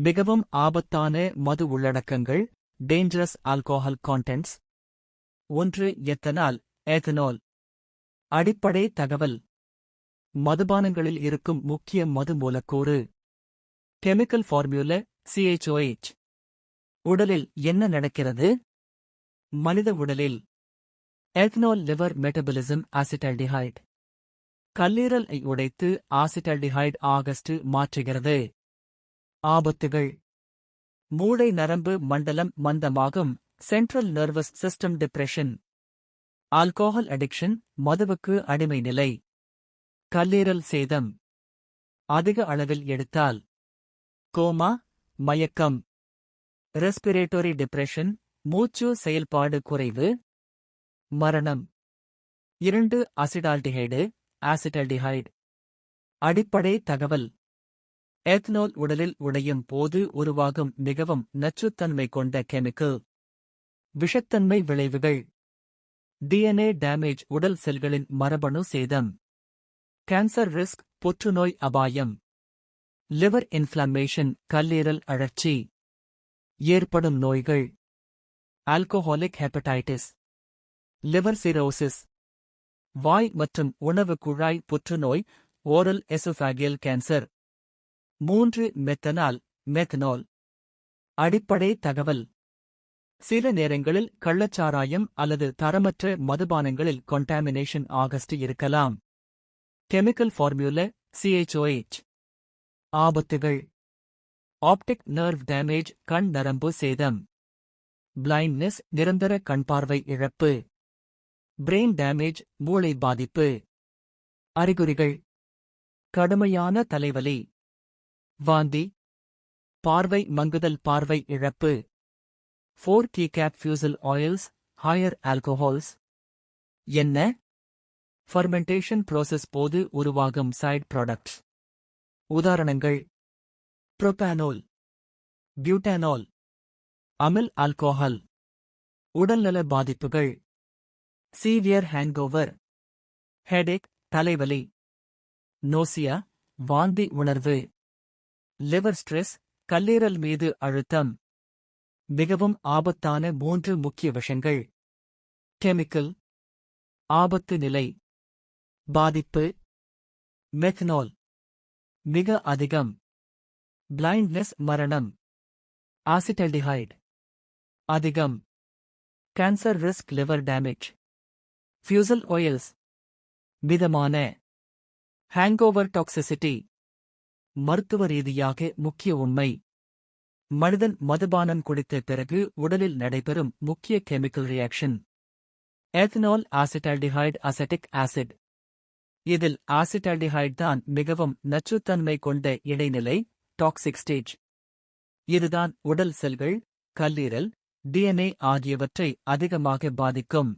மிகவும் ஆபத்தான மது உள்ளடக்கங்கள் டேஞ்சரஸ் ஆல்கோஹால் கான்டென்ட்ஸ். 1. எத்தனால். அடிப்படை தகவல். மதுபானங்களில் இருக்கும் முக்கிய மது மூலக்கூறு. Chemical formula CHOH. உடலில் என்ன நடக்கிறது? மனித உடலில் எத்தனால் லிவர் மெட்டபாலிசம் அசிட்டால்டிஹைட். கல்லீரலை உடைத்து ஆசிட்டால்டிஹைட் ஆகஸ்ட் மாற்றுகிறது. ஆபத்துகள். மூளை நரம்பு மண்டலம் மந்தமாகும். Central nervous system depression. Alcohol addiction மதுவுக்கு அடிமை நிலை. கல்லீரல் சேதம். அதிக அளவில் எடுத்தால் கோமா, மயக்கம். ரெஸ்பிரேட்டரி டிப்ரெஷன் மூச்சு செயல்பாடு குறைவு. மரணம். 2. ஆசிட்டால்டிஹைடு. அடிப்படை தகவல். எத்தனால் உடலில் உடையும் போது உருவாகும் மிகவும் நச்சுத்தன்மை கொண்ட கெமிக்கல். விஷத்தன்மை விளைவுகள். DNA டேமேஜ் உடல் செல்களின் மரபணு சேதம். கேன்சர் ரிஸ்க் புற்றுநோய் அபாயம். லிவர் இன்ஃப்ளமேஷன் கல்லீரல் அழற்சி. ஏற்படும் நோய்கள். Alcoholic hepatitis. Liver cirrhosis. வாய் மற்றும் உணவு குழாய் புற்றுநோய் ஓரல் எசோஃபாகியல் கேன்சர். 3. மெத்தனால். அடிப்படை தகவல். சில நேரங்களில் கள்ளச்சாராயம் அல்லது தரமற்ற மதுபானங்களில் கொண்டாமினேஷன் ஆகஸ்ட் இருக்கலாம். Chemical formula CHOH. ஆபத்துகள். ஆப்டிக் நர்வ் டேமேஜ் கண் நரம்பு சேதம். பிளைண்ட்னஸ் நிரந்தர கண்பார்வை இழப்பு. பிரெயின் டேமேஜ் மூளை பாதிப்பு. அறிகுறிகள். கடுமையான தலைவலி. வாந்தி. பார்வை மங்குதல் பார்வை இழப்பு. 4 kCal fusel oils higher alcohols. என்ன? ஃபர்மெண்டேஷன் ப்ரோசஸ் போது உருவாகும் சைட் ப்ராடக்ட்ஸ். உதாரணங்கள். Propanol, butanol. Amyl alcohol. உடல்நல பாதிப்புகள். Severe hangover. ஹெடேக் தலைவலி. நோசியா வாந்தி உணர்வு. லிவர் ஸ்ட்ரெஸ் கல்லீரல் மீது அழுத்தம். மிகவும் ஆபத்தான 3 முக்கிய விஷங்கள். கெமிக்கல். ஆபத்து நிலை. பாதிப்பு. மெத்தனால். மிக அதிகம். பிளைண்ட்னஸ் மரணம். ஆசிட்டால்டிஹைடு. அதிகம். Cancer risk liver damage. Fusel oils. மிதமான. Hangover toxicity. மருத்துவ ரீதியாக முக்கிய உண்மை. மனிதன் மதுபானம் குடித்த பிறகு உடலில் நடைபெறும் முக்கிய chemical reaction. Ethanol acetaldehyde acetic acid. இதில் ஆசிட்டால்டிஹைடு தான் மிகவும் நச்சுத்தன்மை கொண்ட இடைநிலை டாக்ஸிக் ஸ்டேஜ். இதுதான் உடல் செல்கள், கல்லீரல், DNA ஆகியவற்றை அதிகமாக பாதிக்கும்.